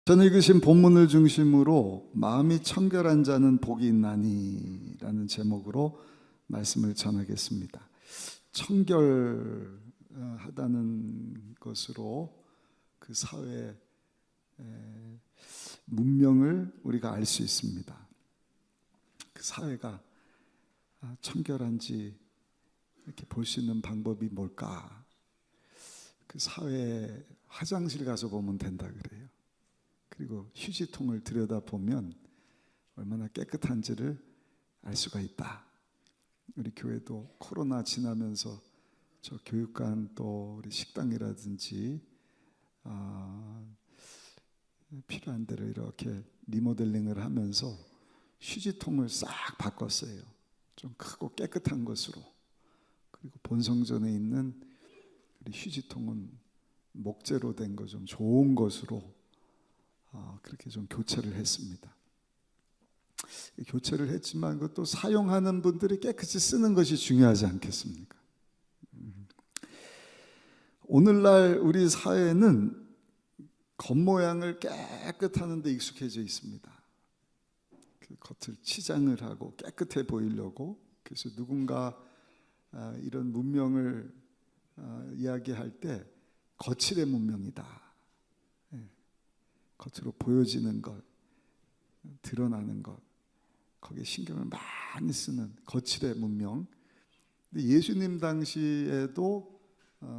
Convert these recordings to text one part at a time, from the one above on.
저는 읽으신 본문을 중심으로 마음이 청결한 자는 복이 있나니 라는 제목으로 말씀을 전하겠습니다. 청결하다는 것으로 그 사회의 문명을 우리가 알 수 있습니다. 그 사회가 청결한지 이렇게 볼 수 있는 방법이 뭘까? 그 사회 화장실 가서 보면 된다 그래요. 그리고 휴지통을 들여다보면 얼마나 깨끗한지를 알 수가 있다. 우리 교회도 코로나 지나면서 저 교육관 또 우리 식당이라든지 필요한 데를 이렇게 리모델링을 하면서 휴지통을 싹 바꿨어요. 좀 크고 깨끗한 것으로. 그리고 본성전에 있는 우리 휴지통은 목재로 된 거 좀 좋은 것으로 그렇게 좀 교체를 했습니다. 교체를 했지만 그것도 사용하는 분들이 깨끗이 쓰는 것이 중요하지 않겠습니까? 오늘날 우리 사회는 겉모양을 깨끗하는 데 익숙해져 있습니다. 그 겉을 치장을 하고 깨끗해 보이려고. 그래서 누군가 이런 문명을 이야기할 때 거칠의 문명이다. 겉으로 보여지는 것, 드러나는 것, 거기에 신경을 많이 쓰는 거칠의 문명. 근데 예수님 당시에도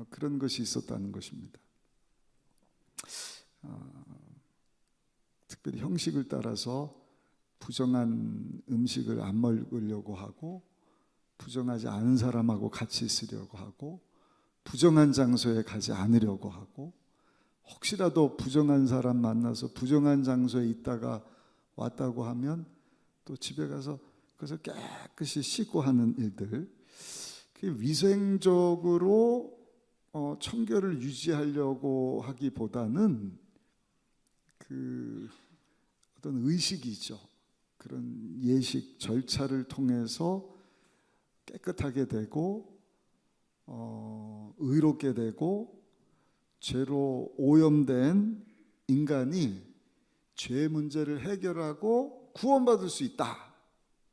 그런 것이 있었다는 것입니다. 특별히 형식을 따라서 부정한 음식을 안 먹으려고 하고, 부정하지 않은 사람하고 같이 있으려고 하고, 부정한 장소에 가지 않으려고 하고, 혹시라도 부정한 사람 만나서 부정한 장소에 있다가 왔다고 하면 또 집에 가서 그래서 깨끗이 씻고 하는 일들, 위생적으로 청결을 유지하려고 하기보다는 그 어떤 의식이죠. 그런 예식 절차를 통해서 깨끗하게 되고 의롭게 되고 죄로 오염된 인간이 죄 문제를 해결하고 구원받을 수 있다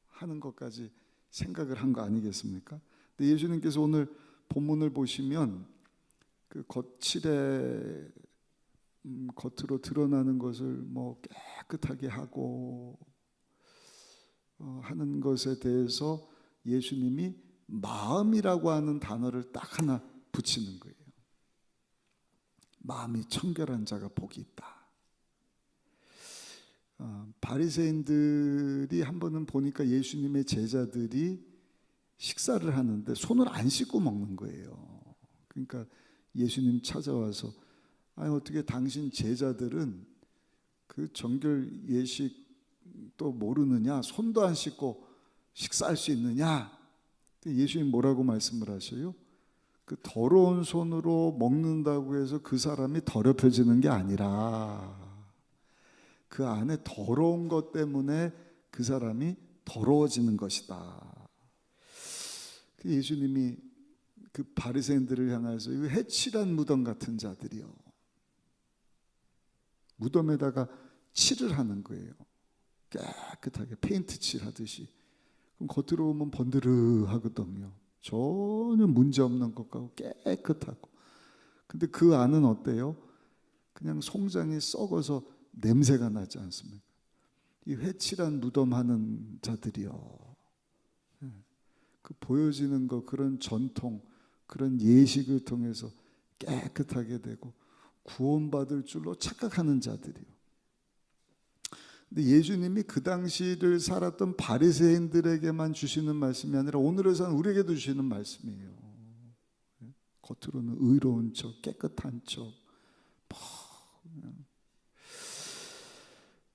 하는 것까지 생각을 한 거 아니겠습니까? 근데 예수님께서 오늘 본문을 보시면 그 거칠에 겉으로 드러나는 것을 뭐 깨끗하게 하고 하는 것에 대해서 예수님이 마음이라고 하는 단어를 딱 하나 붙이는 거예요. 마음이 청결한 자가 복이 있다. 바리새인들이 한 번은 보니까 예수님의 제자들이 식사를 하는데 손을 안 씻고 먹는 거예요. 그러니까 예수님 찾아와서 아니 어떻게 당신 제자들은 그 정결 예식도 모르느냐? 손도 안 씻고 식사할 수 있느냐? 예수님 뭐라고 말씀을 하셔요? 그 더러운 손으로 먹는다고 해서 그 사람이 더럽혀지는 게 아니라 그 안에 더러운 것 때문에 그 사람이 더러워지는 것이다. 예수님이 그 바리새인들을 향해서 이 해칠한 무덤 같은 자들이요, 무덤에다가 칠을 하는 거예요. 깨끗하게 페인트 칠하듯이. 그럼 겉으로 보면 번드르하거든요. 전혀 문제 없는 것 같고 깨끗하고. 근데 그 안은 어때요? 그냥 송장이 썩어서 냄새가 나지 않습니까? 이 회칠한 무덤하는 자들이요, 그 보여지는 거, 그런 전통, 그런 예식을 통해서 깨끗하게 되고 구원받을 줄로 착각하는 자들이요. 근데 예수님이 그 당시를 살았던 바리새인들에게만 주시는 말씀이 아니라 오늘의 사는 우리에게도 주시는 말씀이에요. 겉으로는 의로운 척, 깨끗한 척.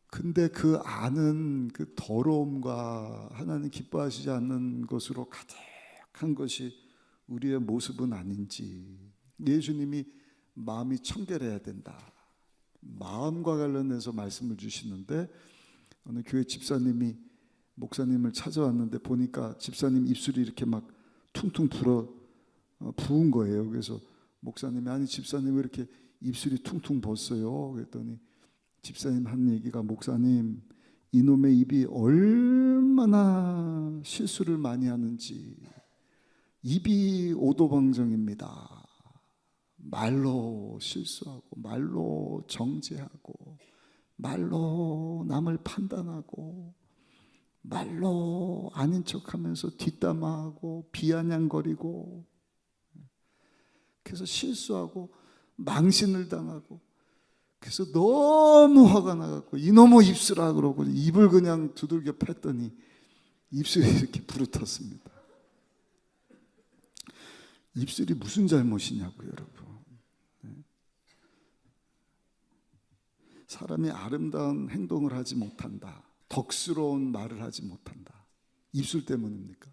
근데 그 안은 그 더러움과 하나님 기뻐하시지 않는 것으로 가득한 것이 우리의 모습은 아닌지. 예수님이 마음이 청결해야 된다. 마음과 관련해서 말씀을 주시는데, 어느 교회 집사님이 목사님을 찾아왔는데 보니까 집사님 입술이 이렇게 막 퉁퉁 부은 거예요. 그래서 목사님이 아니 집사님 왜 이렇게 입술이 퉁퉁 벗어요? 그랬더니 집사님 한 얘기가, 목사님 이놈의 입이 얼마나 실수를 많이 하는지, 입이 오도방정입니다. 말로 실수하고, 말로 정죄하고, 말로 남을 판단하고, 말로 아닌 척하면서 뒷담화하고 비아냥거리고, 그래서 실수하고 망신을 당하고, 그래서 너무 화가 나갖고 이놈의 입술아 그러고 입을 그냥 두들겨 팼더니 입술이 이렇게 부르텄습니다. 입술이 무슨 잘못이냐고요, 여러분. 사람이 아름다운 행동을 하지 못한다, 덕스러운 말을 하지 못한다, 입술 때문입니까?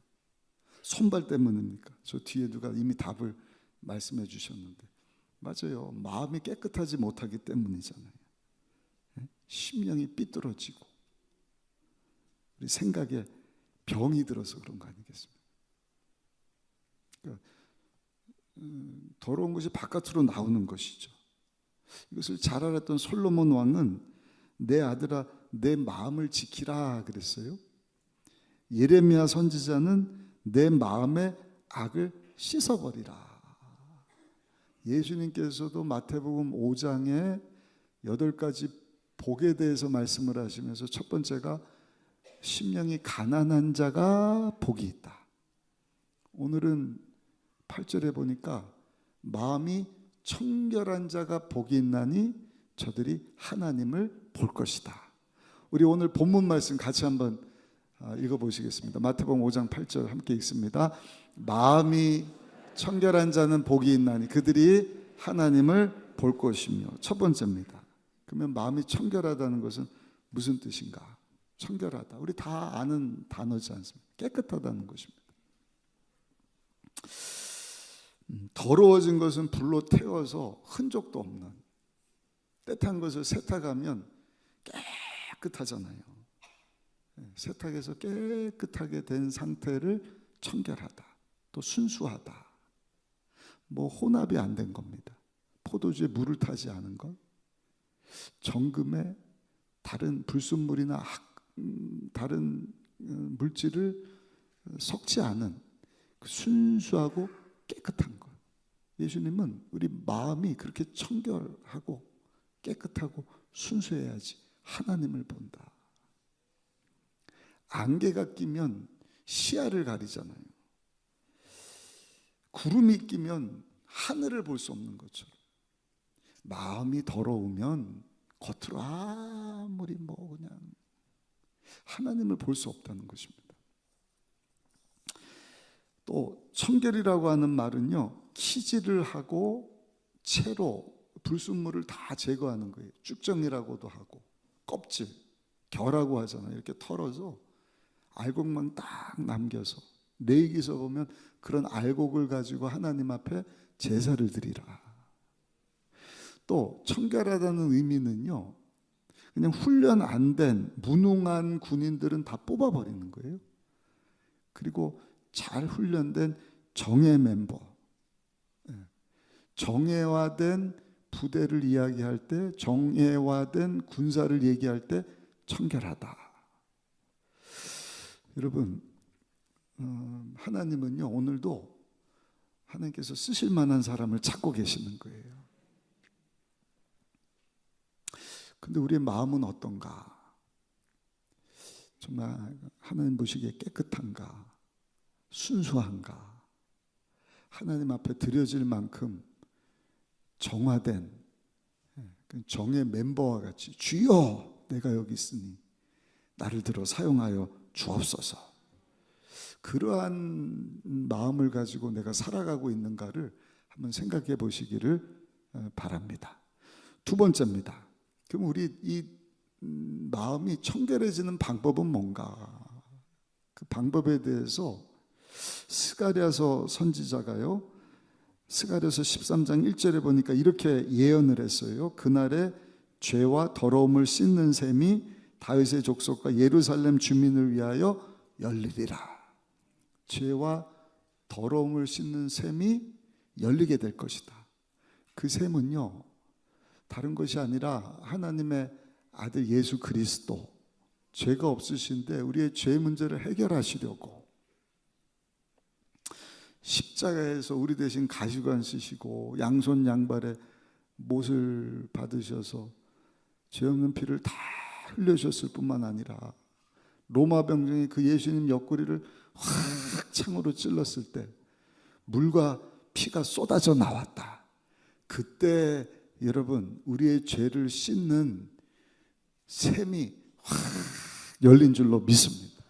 손발 때문입니까? 저 뒤에 누가 이미 답을 말씀해 주셨는데, 맞아요. 마음이 깨끗하지 못하기 때문이잖아요. 심령이 삐뚤어지고 우리 생각에 병이 들어서 그런 거 아니겠습니까? 그러니까 더러운 것이 바깥으로 나오는 것이죠. 이것을 잘 알았던 솔로몬 왕은 내 아들아 내 마음을 지키라 그랬어요. 예레미야 선지자는 내 마음의 악을 씻어버리라. 예수님께서도 마태복음 5장에 8가지 복에 대해서 말씀을 하시면서 첫 번째가 심령이 가난한 자가 복이 있다. 오늘은 8절에 보니까 마음이 청결한 자가 복이 있나니 저들이 하나님을 볼 것이다. 우리 오늘 본문 말씀 같이 한번 읽어보시겠습니다. 마태복음 5장 8절 함께 읽습니다. 마음이 청결한 자는 복이 있나니 그들이 하나님을 볼 것이며. 첫 번째입니다. 그러면 마음이 청결하다는 것은 무슨 뜻인가? 청결하다, 우리 다 아는 단어지 않습니까? 깨끗하다는 것입니다. 더러워진 것은 불로 태워서 흔적도 없는, 때탄 것을 세탁하면 깨끗하잖아요. 세탁해서 깨끗하게 된 상태를 청결하다, 또 순수하다. 뭐 혼합이 안 된 겁니다. 포도주에 물을 타지 않은 것, 정금에 다른 불순물이나 다른 물질을 섞지 않은 순수하고 깨끗한 것. 예수님은 우리 마음이 그렇게 청결하고 깨끗하고 순수해야지 하나님을 본다. 안개가 끼면 시야를 가리잖아요. 구름이 끼면 하늘을 볼 수 없는 것처럼 마음이 더러우면 겉으로 아무리 뭐 그냥 하나님을 볼 수 없다는 것입니다. 또 청결이라고 하는 말은요, 키질을 하고 채로 불순물을 다 제거하는 거예요. 쭉정이라고도 하고, 껍질, 결하고 하잖아요. 이렇게 털어서 알곡만 딱 남겨서, 레위기서 보면 그런 알곡을 가지고 하나님 앞에 제사를 드리라. 또 청결하다는 의미는요, 그냥 훈련 안 된 무능한 군인들은 다 뽑아버리는 거예요. 그리고 잘 훈련된 정예 멤버, 정예화된 부대를 이야기할 때, 정예화된 군사를 얘기할 때 청결하다. 여러분, 하나님은요, 오늘도 하나님께서 쓰실 만한 사람을 찾고 계시는 거예요. 근데 우리의 마음은 어떤가? 정말 하나님 보시기에 깨끗한가? 순수한가? 하나님 앞에 드려질 만큼 정화된 정의 멤버와 같이, 주여 내가 여기 있으니 나를 들어 사용하여 주옵소서. 그러한 마음을 가지고 내가 살아가고 있는가를 한번 생각해 보시기를 바랍니다. 두 번째입니다. 그럼 우리 이 마음이 청결해지는 방법은 뭔가? 그 방법에 대해서 스가랴서 선지자가요, 스가랴서 13장 1절에 보니까 이렇게 예언을 했어요. 그날에 죄와 더러움을 씻는 셈이 다윗의 족속과 예루살렘 주민을 위하여 열리리라. 죄와 더러움을 씻는 셈이 열리게 될 것이다. 그 셈은요, 다른 것이 아니라 하나님의 아들 예수 그리스도, 죄가 없으신데 우리의 죄 문제를 해결하시려고 십자가에서 우리 대신 가시관 쓰시고 양손 양발에 못을 받으셔서 죄 없는 피를 다 흘려주셨을 뿐만 아니라 로마 병정이 그 예수님 옆구리를 확 창으로 찔렀을 때 물과 피가 쏟아져 나왔다. 그때 여러분 우리의 죄를 씻는 샘이 확 열린 줄로 믿습니다.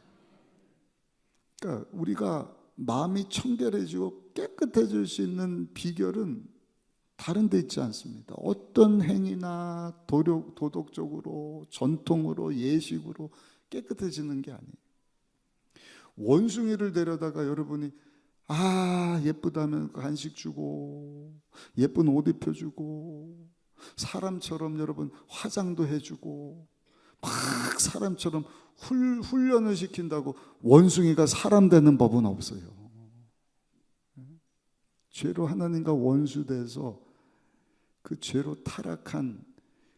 그러니까 우리가 마음이 청결해지고 깨끗해질 수 있는 비결은 다른 데 있지 않습니다. 어떤 행위나 도덕적으로, 전통으로, 예식으로 깨끗해지는 게 아니에요. 원숭이를 데려다가 여러분이 예쁘다면 간식 주고 예쁜 옷 입혀주고 사람처럼 여러분 화장도 해주고 막 사람처럼 훈련을 시킨다고 원숭이가 사람 되는 법은 없어요. 죄로 하나님과 원수돼서 그 죄로 타락한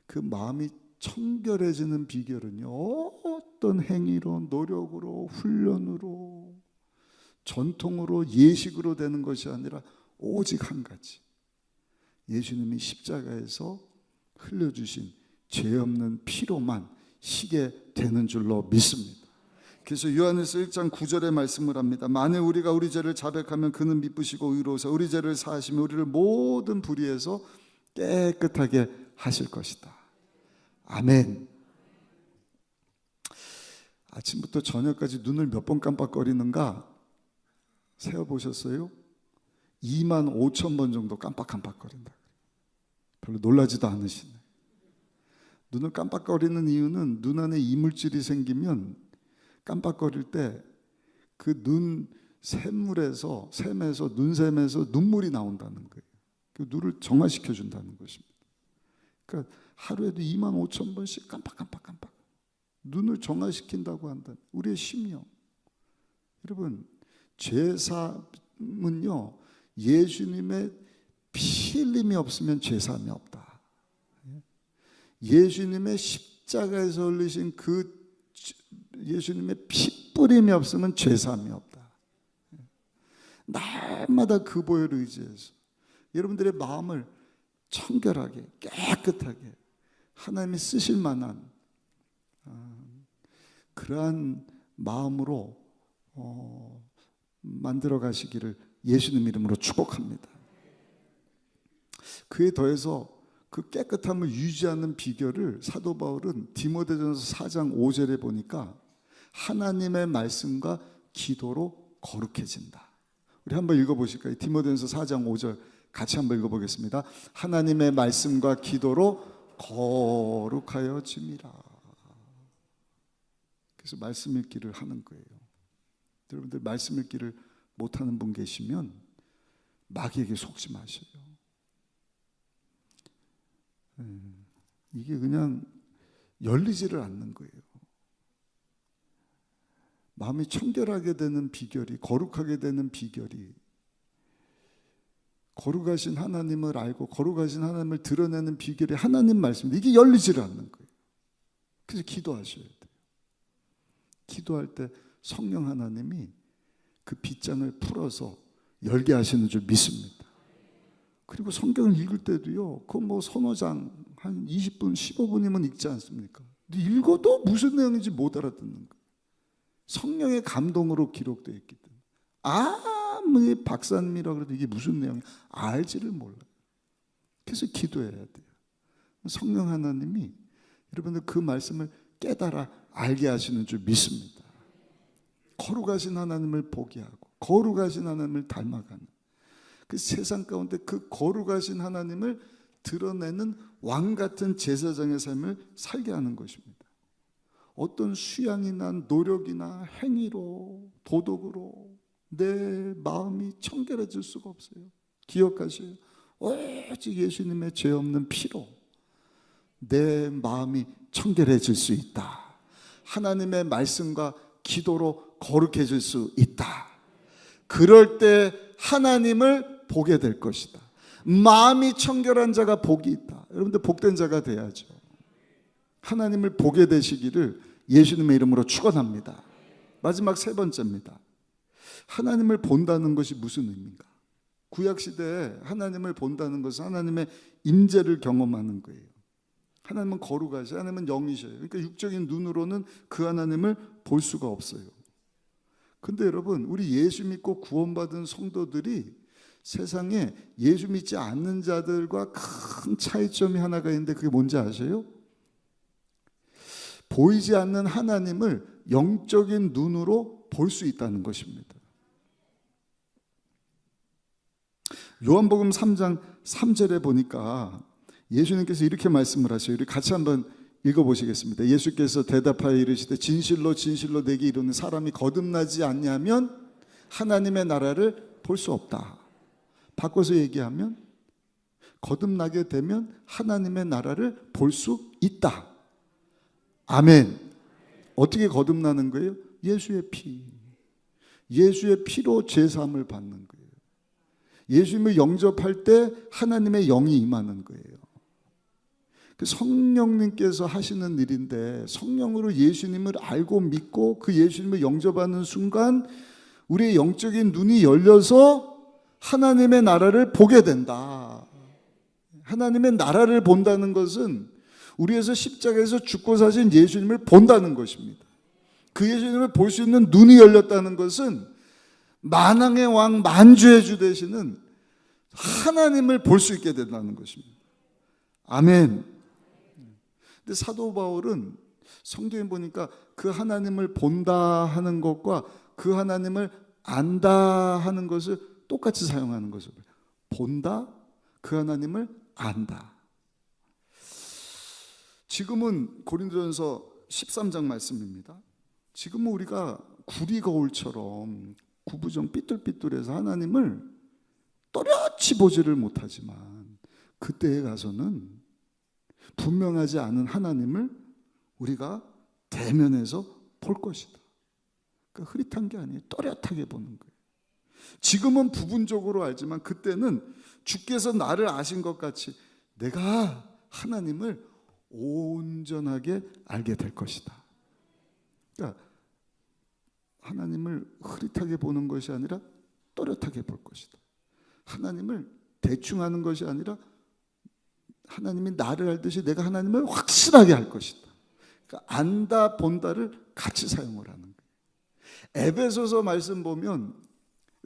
그 마음이 청결해지는 비결은요, 어떤 행위로, 노력으로, 훈련으로, 전통으로, 예식으로 되는 것이 아니라 오직 한 가지, 예수님이 십자가에서 흘려주신 죄 없는 피로만 시게 되는 줄로 믿습니다. 그래서 요한일서 1장 9절의 말씀을 합니다. 만일 우리가 우리 죄를 자백하면 그는 미쁘시고 의로우사 우리 죄를 사하시며 우리를 모든 불의에서 깨끗하게 하실 것이다. 아멘. 아침부터 저녁까지 눈을 몇 번 깜빡거리는가 세어보셨어요? 25,000번 정도 깜빡깜빡거린다. 별로 놀라지도 않으시네. 눈을 깜빡거리는 이유는 눈 안에 이물질이 생기면 깜빡거릴 때 그 눈샘에서 눈샘에서 눈물이 나온다는 거예요. 그 눈을 정화시켜 준다는 것입니다. 그러니까 하루에도 25,000번씩 깜빡 눈을 정화시킨다고 한다. 우리의 심령. 여러분, 죄사함은요, 예수님의 피 흘림이 없으면 죄사함이 없다. 예수님의 십자가에서 흘리신 그 예수님의 피 뿌림이 없으면 죄사함이 없다. 날마다 그 보혈을 의지해서 여러분들의 마음을 청결하게 깨끗하게 하나님이 쓰실 만한 그러한 마음으로 만들어 가시기를 예수님 이름으로 축복합니다. 그에 더해서 그 깨끗함을 유지하는 비결을 사도 바울은 디모데전서 4장 5절에 보니까 하나님의 말씀과 기도로 거룩해진다. 우리 한번 읽어보실까요? 디모데전서 4장 5절 같이 한번 읽어보겠습니다. 하나님의 말씀과 기도로 거룩하여짐이라. 그래서 말씀 읽기를 하는 거예요. 여러분들 말씀 읽기를 못하는 분 계시면 마귀에게 속지 마셔요. 이게 그냥 열리지를 않는 거예요. 마음이 청결하게 되는 비결이, 거룩하게 되는 비결이 거룩하신 하나님을 알고 거룩하신 하나님을 드러내는 비결이 하나님 말씀인데 이게 열리지를 않는 거예요. 그래서 기도하셔야 돼요. 기도할 때 성령 하나님이 그 빗장을 풀어서 열게 하시는 줄 믿습니다. 그리고 성경을 읽을 때도요, 그 뭐 서너 장, 한 20분, 15분이면 읽지 않습니까? 근데 읽어도 무슨 내용인지 못 알아듣는 거예요. 성령의 감동으로 기록되어 있기 때문에 아무리 박사님이라 그래도 이게 무슨 내용인지 알지를 몰라요. 그래서 기도해야 돼요. 성령 하나님이 여러분들 그 말씀을 깨달아 알게 하시는 줄 믿습니다. 거룩하신 하나님을 보게 하고 거룩하신 하나님을 닮아가는 그 세상 가운데 그 거룩하신 하나님을 드러내는 왕 같은 제사장의 삶을 살게 하는 것입니다. 어떤 수양이나 노력이나 행위로 도덕으로 내 마음이 청결해질 수가 없어요. 기억하세요. 오직 예수님의 죄 없는 피로 내 마음이 청결해질 수 있다. 하나님의 말씀과 기도로 거룩해질 수 있다. 그럴 때 하나님을 보게 될 것이다. 마음이 청결한 자가 복이 있다. 여러분들 복된 자가 돼야죠. 하나님을 보게 되시기를 예수님의 이름으로 축원합니다. 마지막 세 번째입니다. 하나님을 본다는 것이 무슨 의미인가? 구약시대에 하나님을 본다는 것은 하나님의 임재를 경험하는 거예요. 하나님은 거룩하시고 하나님은 영이셔요. 그러니까 육적인 눈으로는 그 하나님을 볼 수가 없어요. 근데 여러분, 우리 예수 믿고 구원받은 성도들이 세상에 예수 믿지 않는 자들과 큰 차이점이 하나가 있는데 그게 뭔지 아세요? 보이지 않는 하나님을 영적인 눈으로 볼 수 있다는 것입니다. 요한복음 3장 3절에 보니까 예수님께서 이렇게 말씀을 하셔요. 우리 같이 한번 읽어보시겠습니다. 예수께서 대답하여 이르시되 진실로 진실로 내게 이르는 사람이 거듭나지 않냐면 하나님의 나라를 볼 수 없다. 바꿔서 얘기하면 거듭나게 되면 하나님의 나라를 볼 수 있다. 아멘. 어떻게 거듭나는 거예요? 예수의 피. 예수의 피로 죄사함을 받는 거예요. 예수님을 영접할 때 하나님의 영이 임하는 거예요. 성령님께서 하시는 일인데 성령으로 예수님을 알고 믿고 그 예수님을 영접하는 순간 우리의 영적인 눈이 열려서 하나님의 나라를 보게 된다. 하나님의 나라를 본다는 것은 우리에서 십자가에서 죽고 사신 예수님을 본다는 것입니다. 그 예수님을 볼 수 있는 눈이 열렸다는 것은 만왕의 왕 만주의 주 되시는 하나님을 볼 수 있게 된다는 것입니다. 아멘. 근데 사도 바울은 성경에 보니까 그 하나님을 본다 하는 것과 그 하나님을 안다 하는 것을 똑같이 사용하는 것을 본다, 그 하나님을 안다. 지금은 고린도전서 13장 말씀입니다. 지금은 우리가 구리 거울처럼 구부정 삐뚤삐뚤해서 하나님을 또렷이 보지를 못하지만 그때에 가서는 분명하지 않은 하나님을 우리가 대면해서 볼 것이다. 그러니까 흐릿한 게 아니에요. 또렷하게 보는 거예요. 지금은 부분적으로 알지만 그때는 주께서 나를 아신 것 같이 내가 하나님을 온전하게 알게 될 것이다. 그러니까 하나님을 흐릿하게 보는 것이 아니라 또렷하게 볼 것이다. 하나님을 대충 하는 것이 아니라 하나님이 나를 알듯이 내가 하나님을 확실하게 할 것이다. 그러니까 안다 본다를 같이 사용을 하는 거예요. 에베소서 말씀 보면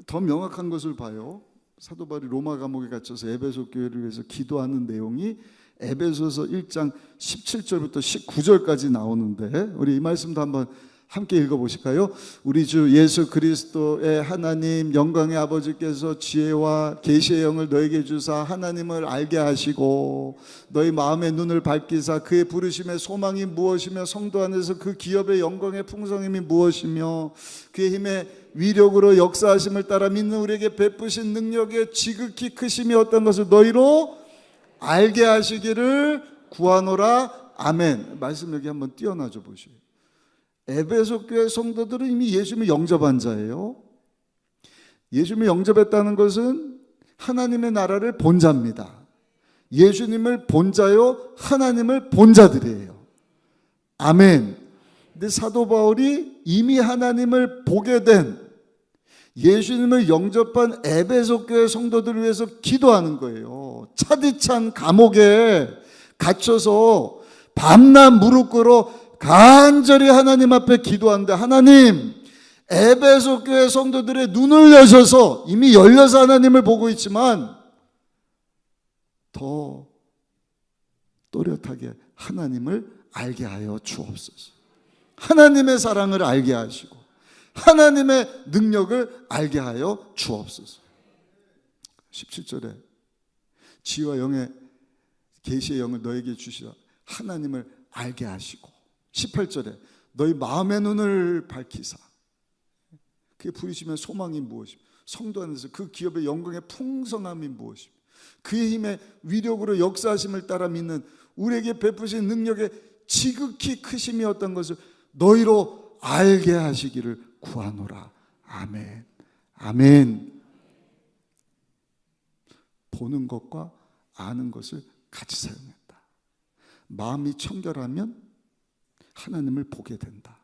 더 명확한 것을 봐요. 사도 바울이 로마 감옥에 갇혀서 에베소 교회를 위해서 기도하는 내용이 에베소서 1장 17절부터 19절까지 나오는데 우리 이 말씀도 한번 함께 읽어보실까요? 우리 주 예수 그리스도의 하나님 영광의 아버지께서 지혜와 계시의 영을 너에게 주사 하나님을 알게 하시고 너희 마음의 눈을 밝히사 그의 부르심의 소망이 무엇이며 성도 안에서 그 기업의 영광의 풍성함이 무엇이며 그의 힘의 위력으로 역사하심을 따라 믿는 우리에게 베푸신 능력의 지극히 크심이 어떤 것을 너희로 알게 하시기를 구하노라. 아멘. 말씀 여기 한번 띄어놔줘 보시오. 에베소 교회 성도들은 이미 예수님을 영접한 자예요. 예수님을 영접했다는 것은 하나님의 나라를 본 자입니다. 예수님을 본 자요, 하나님을 본 자들이에요. 아멘. 근데 사도 바울이 이미 하나님을 보게 된 예수님을 영접한 에베소 교회 성도들을 위해서 기도하는 거예요. 차디찬 감옥에 갇혀서 밤낮 무릎 꿇어 간절히 하나님 앞에 기도하는데 하나님, 에베소 교회 성도들의 눈을 여셔서 이미 열려서 하나님을 보고 있지만 더 또렷하게 하나님을 알게 하여 주옵소서. 하나님의 사랑을 알게 하시고 하나님의 능력을 알게 하여 주옵소서. 17절에 지와 영의 계시의 영을 너에게 주시라 하나님을 알게 하시고 18절에 너희 마음의 눈을 밝히사 그의 부르심의 소망이 무엇이며 성도 안에서 그 기업의 영광의 풍성함이 무엇이며 그의 힘의 위력으로 역사하심을 따라 믿는 우리에게 베푸신 능력의 지극히 크심이 어떤 것을 너희로 알게 하시기를 구하노라. 아멘. 아멘. 보는 것과 아는 것을 같이 사용했다. 마음이 청결하면 하나님을 보게 된다.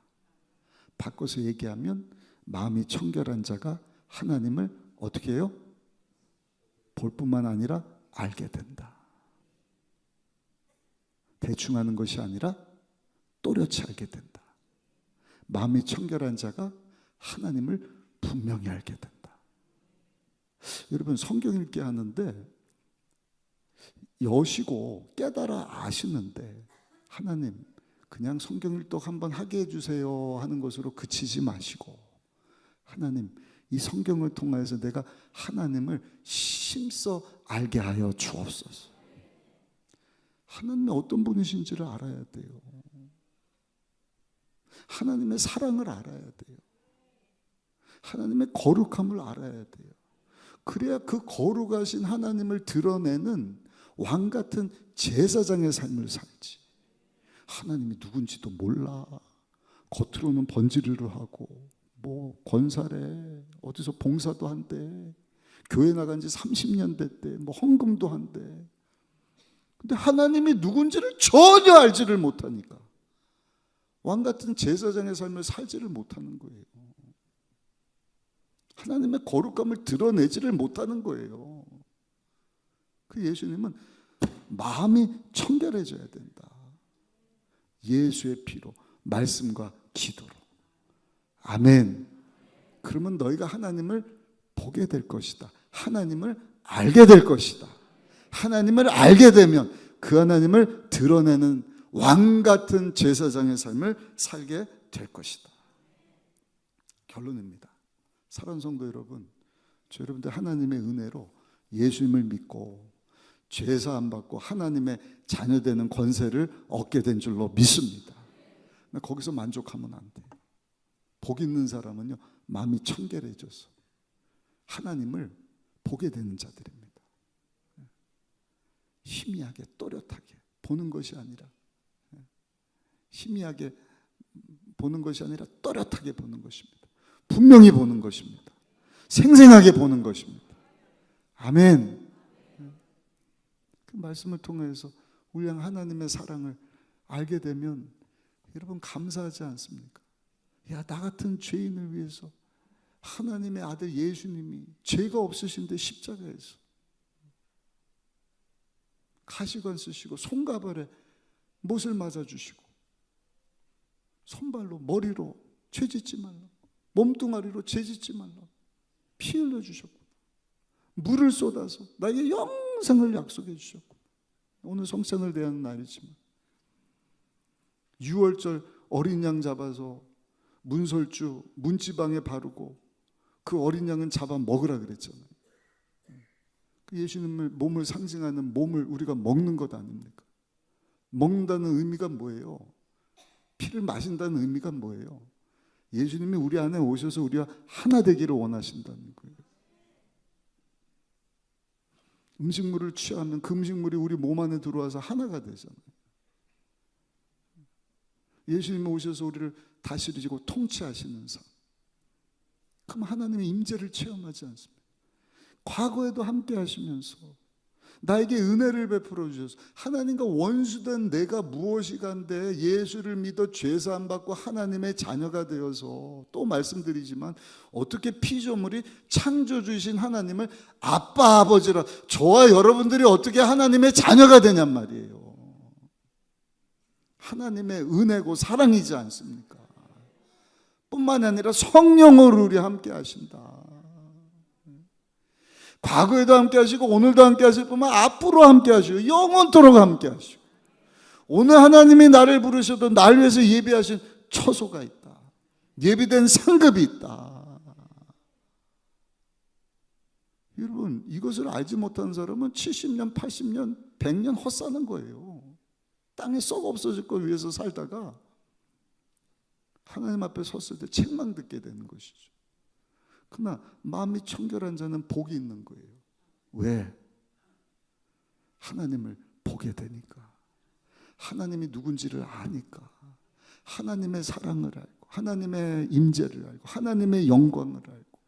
바꿔서 얘기하면 마음이 청결한 자가 하나님을 어떻게 해요? 볼 뿐만 아니라 알게 된다. 대충 하는 것이 아니라 또렷이 알게 된다. 마음이 청결한 자가 하나님을 분명히 알게 된다. 여러분, 성경 읽기 하는데 여시고 깨달아 아시는데 하나님 그냥 성경 일독 한번 하게 해주세요 하는 것으로 그치지 마시고, 하나님 이 성경을 통하여서 내가 하나님을 심써 알게 하여 주옵소서. 하나님이 어떤 분이신지를 알아야 돼요. 하나님의 사랑을 알아야 돼요. 하나님의 거룩함을 알아야 돼요. 그래야 그 거룩하신 하나님을 드러내는 왕 같은 제사장의 삶을 살지. 하나님이 누군지도 몰라. 겉으로는 번지르르 하고 뭐 권사래, 어디서 봉사도 한대, 교회 나간 지 30년 됐대, 뭐 헌금도 한대. 근데 하나님이 누군지를 전혀 알지를 못하니까 왕 같은 제사장의 삶을 살지를 못하는 거예요. 하나님의 거룩함을 드러내지를 못하는 거예요. 그 예수님은 마음이 청결해져야 된다. 예수의 피로, 말씀과 기도로. 아멘. 그러면 너희가 하나님을 보게 될 것이다. 하나님을 알게 될 것이다. 하나님을 알게 되면 그 하나님을 드러내는 왕 같은 제사장의 삶을 살게 될 것이다. 결론입니다. 사랑하는 성도 여러분, 저 여러분들 하나님의 은혜로 예수님을 믿고 죄사 안 받고 하나님의 자녀되는 권세를 얻게 된 줄로 믿습니다. 거기서 만족하면 안 돼요. 복 있는 사람은요, 마음이 청결해져서 하나님을 보게 되는 자들입니다. 희미하게 또렷하게 보는 것이 아니라, 희미하게 보는 것이 아니라 또렷하게 보는 것입니다. 분명히 보는 것입니다. 생생하게 보는 것입니다. 아멘. 그 말씀을 통해서 우리 하나님의 사랑을 알게 되면 여러분 감사하지 않습니까? 야, 나 같은 죄인을 위해서 하나님의 아들 예수님이 죄가 없으신데 십자가에서 가시관 쓰시고 손가발에 못을 맞아주시고 손발로 머리로 죄 짓지 말라, 몸뚱아리로 죄 짓지 말라 피 흘려주셨고 물을 쏟아서 나에게 영생을 약속해 주셨고, 오늘 성찬을 대하는 날이지만 유월절 어린 양 잡아서 문설주 문지방에 바르고 그 어린 양은 잡아 먹으라 그랬잖아요. 그 예수님의 몸을 상징하는 몸을 우리가 먹는 것 아닙니까? 먹는다는 의미가 뭐예요? 피를 마신다는 의미가 뭐예요? 예수님이 우리 안에 오셔서 우리와 하나 되기를 원하신다는 거예요. 음식물을 취하면 그 음식물이 우리 몸 안에 들어와서 하나가 되잖아요. 예수님이 오셔서 우리를 다스리시고 통치하시는 삶. 그럼 하나님의 임재를 체험하지 않습니까? 과거에도 함께 하시면서 나에게 은혜를 베풀어 주셔서 하나님과 원수된 내가 무엇이간데 예수를 믿어 죄사함 받고 하나님의 자녀가 되어서, 또 말씀드리지만 어떻게 피조물이 창조주이신 하나님을 아빠 아버지라, 저와 여러분들이 어떻게 하나님의 자녀가 되냔 말이에요. 하나님의 은혜고 사랑이지 않습니까? 뿐만 아니라 성령으로 우리 함께 하신다. 과거에도 함께 하시고 오늘도 함께 하실 뿐만 앞으로 함께 하시고 영원토록 함께 하시고, 오늘 하나님이 나를 부르셔도 날 위해서 예비하신 처소가 있다. 예비된 상급이 있다. 여러분, 이것을 알지 못한 사람은 70년, 80년, 100년 헛사는 거예요. 땅에 썩어 없어질 걸 위해서 살다가 하나님 앞에 섰을 때 책망 듣게 되는 것이죠. 그러나 마음이 청결한 자는 복이 있는 거예요. 왜? 하나님을 보게 되니까, 하나님이 누군지를 아니까, 하나님의 사랑을 알고, 하나님의 임재를 알고, 하나님의 영광을 알고,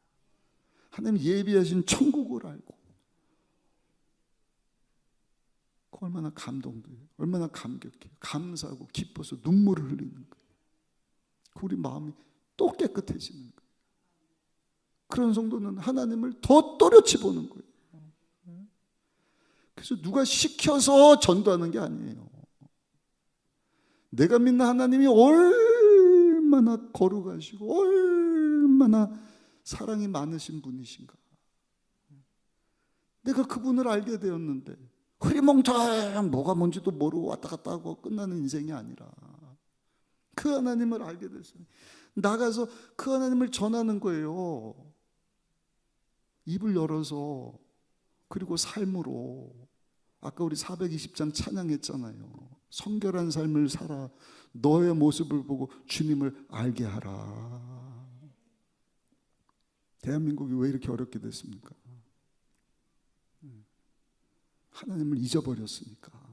하나님 예비하신 천국을 알고, 얼마나 감동돼요. 얼마나 감격해요. 감사하고 기뻐서 눈물을 흘리는 거예요. 우리 마음이 또 깨끗해지는 거예요. 그런 성도는 하나님을 더 또렷이 보는 거예요. 그래서 누가 시켜서 전도하는 게 아니에요. 내가 믿는 하나님이 얼마나 거룩하시고 얼마나 사랑이 많으신 분이신가. 내가 그분을 알게 되었는데 흐리멍텅 뭐가 뭔지도 모르고 왔다 갔다 하고 끝나는 인생이 아니라 그 하나님을 알게 됐어요. 나가서 그 하나님을 전하는 거예요. 입을 열어서. 그리고 삶으로. 아까 우리 420장 찬양했잖아요. 성결한 삶을 살아 너의 모습을 보고 주님을 알게 하라. 대한민국이 왜 이렇게 어렵게 됐습니까? 하나님을 잊어버렸으니까.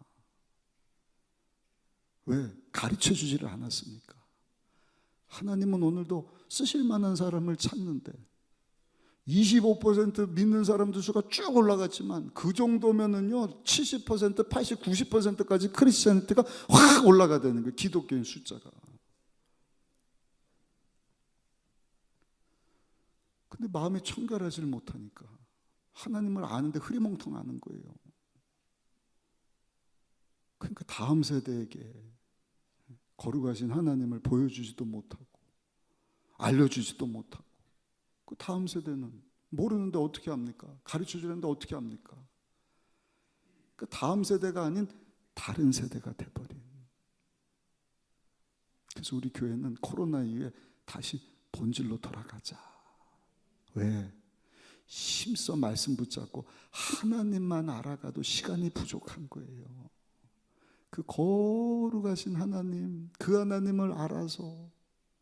왜? 가르쳐 주지를 않았습니까? 하나님은 오늘도 쓰실 만한 사람을 찾는데 25% 믿는 사람들 수가 쭉 올라갔지만 그 정도면은요 70%, 80, 90%까지 크리스찬티가 확 올라가야 되는 거예요. 기독교인 숫자가. 근데 마음이 청결하지를 못하니까 하나님을 아는데 흐리멍텅 아는 거예요. 그러니까 다음 세대에게 거룩하신 하나님을 보여주지도 못하고 알려주지도 못하고 그 다음 세대는 모르는데 어떻게 합니까? 가르쳐주는데 어떻게 합니까? 그 다음 세대가 아닌 다른 세대가 돼버린. 그래서 우리 교회는 코로나 이후에 다시 본질로 돌아가자. 왜? 힘써 말씀 붙잡고 하나님만 알아가도 시간이 부족한 거예요. 그 거룩하신 하나님, 그 하나님을 알아서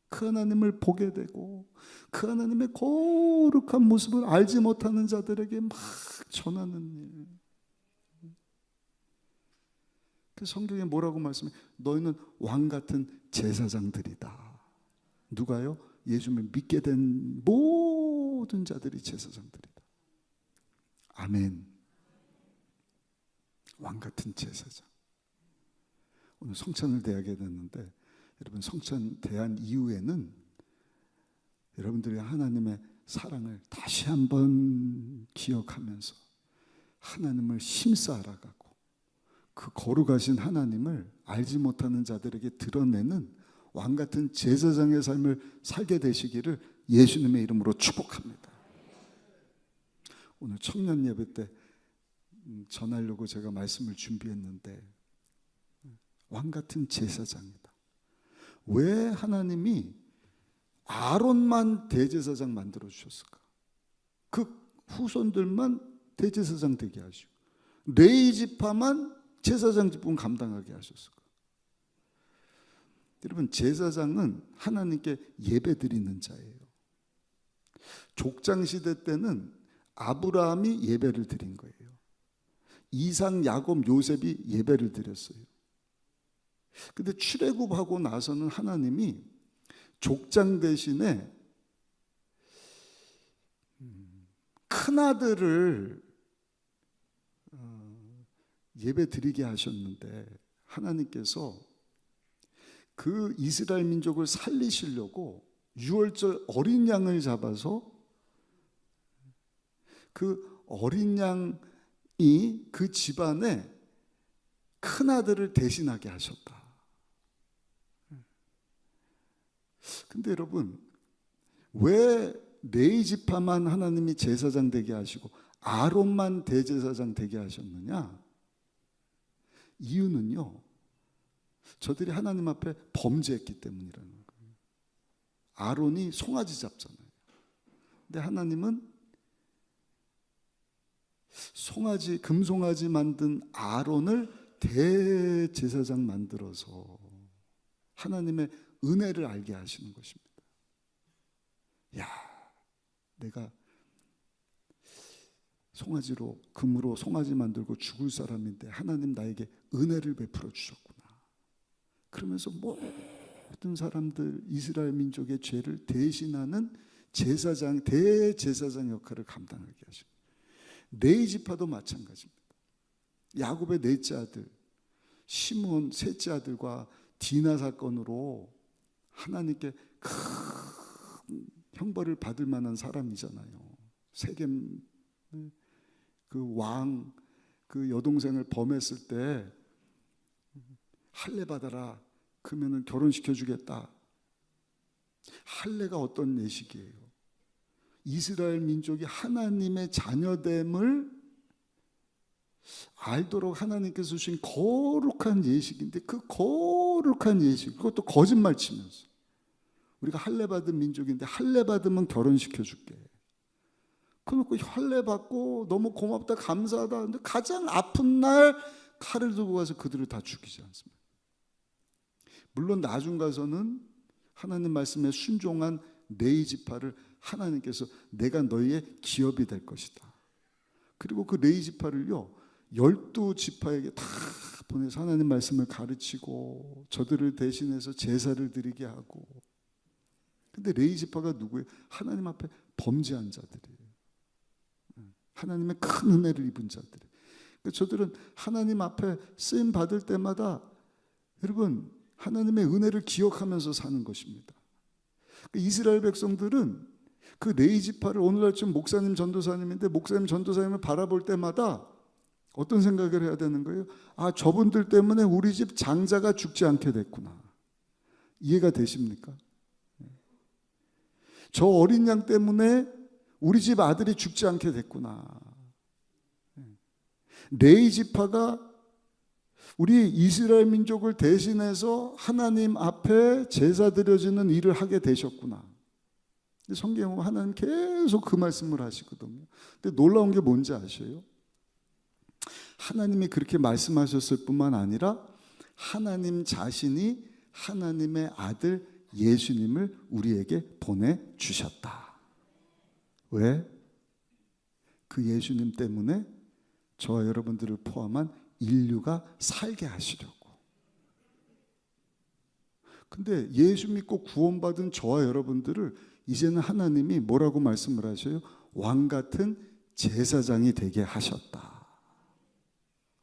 그 하나님을 보게 되고 그 하나님의 거룩한 모습을 알지 못하는 자들에게 막 전하는 일. 그 성경에 뭐라고 말씀해? 너희는 왕 같은 제사장들이다. 누가요? 예수님을 믿게 된 모든 자들이 제사장들이다. 아멘. 왕 같은 제사장. 오늘 성찬을 대하게 됐는데 여러분 성찬 대한 이후에는 여러분들이 하나님의 사랑을 다시 한번 기억하면서 하나님을 힘써 알아가고 그 거룩하신 하나님을 알지 못하는 자들에게 드러내는 왕같은 제사장의 삶을 살게 되시기를 예수님의 이름으로 축복합니다. 오늘 청년 예배 때 전하려고 제가 말씀을 준비했는데 왕같은 제사장이다. 왜 하나님이 아론만 대제사장 만들어 주셨을까? 그 후손들만 대제사장 되게 하시고 레위 지파만 제사장 직분 감당하게 하셨을까? 여러분 제사장은 하나님께 예배 드리는 자예요. 족장 시대 때는 아브라함이 예배를 드린 거예요. 이삭, 야곱, 요셉이 예배를 드렸어요. 근데 출애굽하고 나서는 하나님이 족장 대신에 큰아들을 예배 드리게 하셨는데 하나님께서 그 이스라엘 민족을 살리시려고 유월절 어린 양을 잡아서 그 어린 양이 그 집안에 큰아들을 대신하게 하셨다. 근데 여러분 왜 레위 지파만 하나님이 제사장 되게 하시고 아론만 대제사장 되게 하셨느냐? 이유는요 저들이 하나님 앞에 범죄했기 때문이라는 거예요. 아론이 송아지 잡잖아요. 근데 하나님은 송아지 금송아지 만든 아론을 대제사장 만들어서 하나님의 은혜를 알게 하시는 것입니다. 야, 내가 송아지로 금으로 송아지 만들고 죽을 사람인데 하나님 나에게 은혜를 베풀어 주셨구나. 그러면서 모든 사람들 이스라엘 민족의 죄를 대신하는 제사장 대제사장 역할을 감당하게 하십니다. 레위 지파도 마찬가지입니다. 야곱의 넷째 아들 시므온 셋째 아들과 디나 사건으로 하나님께 큰 형벌을 받을 만한 사람이잖아요. 세겜 그 왕 그 여동생을 범했을 때 할례 받아라. 그러면은 결혼시켜 주겠다. 할례가 어떤 예식이에요? 이스라엘 민족이 하나님의 자녀됨을 알도록 하나님께서 주신 거룩한 예식인데, 그 거룩한 예식, 그것도 거짓말 치면서 우리가 할례 받은 민족인데 할례 받으면 결혼시켜 줄게. 그래놓고 할례 받고 너무 고맙다 감사하다 근데 가장 아픈 날 칼을 들고 가서 그들을 다 죽이지 않습니다. 물론 나중 가서는 하나님 말씀에 순종한 레위 지파를 하나님께서 내가 너희의 기업이 될 것이다. 그리고 그 레위 지파를요 12지파에게 다 보내서 하나님 말씀을 가르치고 저들을 대신해서 제사를 드리게 하고. 근데 레위 지파가 누구예요? 하나님 앞에 범죄한 자들이에요. 하나님의 큰 은혜를 입은 자들. 그러니까 저들은 하나님 앞에 쓰임 받을 때마다 여러분 하나님의 은혜를 기억하면서 사는 것입니다. 이스라엘 백성들은 그 레위 지파를 오늘날 지금 목사님 전도사님인데 목사님 전도사님을 바라볼 때마다 어떤 생각을 해야 되는 거예요? 아, 저분들 때문에 우리 집 장자가 죽지 않게 됐구나. 이해가 되십니까? 저 어린 양 때문에 우리 집 아들이 죽지 않게 됐구나. 레위 지파가 우리 이스라엘 민족을 대신해서 하나님 앞에 제사 드려지는 일을 하게 되셨구나. 성경에 보면 하나님 계속 그 말씀을 하시거든요. 근데 놀라운 게 뭔지 아셔요? 하나님이 그렇게 말씀하셨을 뿐만 아니라 하나님 자신이 하나님의 아들 예수님을 우리에게 보내주셨다. 왜? 그 예수님 때문에 저와 여러분들을 포함한 인류가 살게 하시려고. 근데 예수 믿고 구원받은 저와 여러분들을 이제는 하나님이 뭐라고 말씀을 하셔요? 왕 같은 제사장이 되게 하셨다.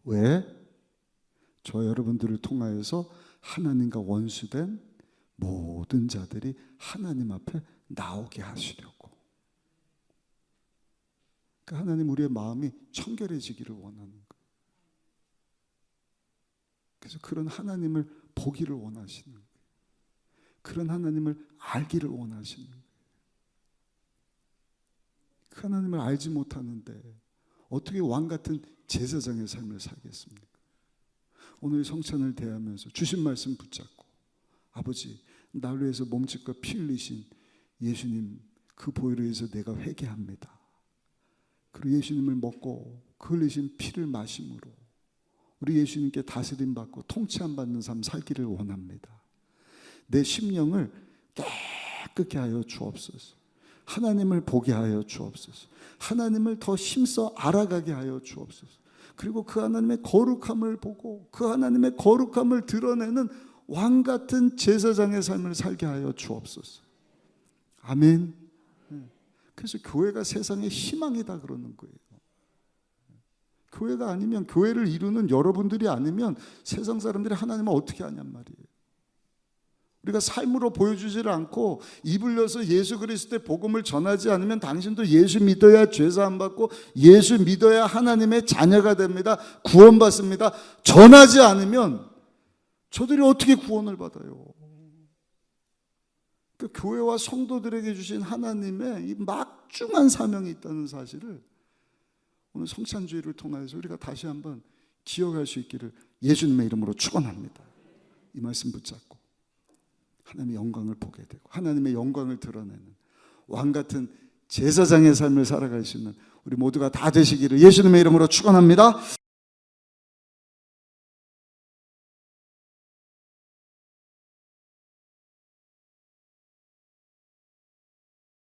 왜? 저와 여러분들을 통하여서 하나님과 원수된 모든 자들이 하나님 앞에 나오게 하시려고. 그러니까 하나님 우리의 마음이 청결해지기를 원하는 거예요. 그래서 그런 하나님을 보기를 원하시는 거예요. 그런 하나님을 알기를 원하시는 거예요. 그 하나님을 알지 못하는데 어떻게 왕 같은 제사장의 삶을 살겠습니까? 오늘 성찬을 대하면서 주신 말씀 붙잡고 아버지 나를 위해서 몸짓과 피 흘리신 예수님 그 보혈에 의해서 내가 회개합니다. 그리고 예수님을 먹고 그 흘리신 피를 마심으로 우리 예수님께 다스림 받고 통치함 받는 삶 살기를 원합니다. 내 심령을 깨끗게 하여 주옵소서. 하나님을 보게 하여 주옵소서. 하나님을 더 힘써 알아가게 하여 주옵소서. 그리고 그 하나님의 거룩함을 보고 그 하나님의 거룩함을 드러내는 왕 같은 제사장의 삶을 살게 하여 주옵소서. 아멘. 그래서 교회가 세상의 희망이다 그러는 거예요. 교회가 아니면, 교회를 이루는 여러분들이 아니면 세상 사람들이 하나님을 어떻게 아냔 말이에요. 우리가 삶으로 보여주지를 않고 입을 열어서 예수 그리스도의 복음을 전하지 않으면 당신도 예수 믿어야 죄사함 받고 예수 믿어야 하나님의 자녀가 됩니다. 구원받습니다. 전하지 않으면 저들이 어떻게 구원을 받아요? 그 교회와 성도들에게 주신 하나님의 이 막중한 사명이 있다는 사실을 오늘 성찬주의를 통해서 우리가 다시 한번 기억할 수 있기를 예수님의 이름으로 축원합니다. 이 말씀 붙잡고 하나님의 영광을 보게 되고 하나님의 영광을 드러내는 왕 같은 제사장의 삶을 살아갈 수 있는 우리 모두가 다 되시기를 예수님의 이름으로 축원합니다.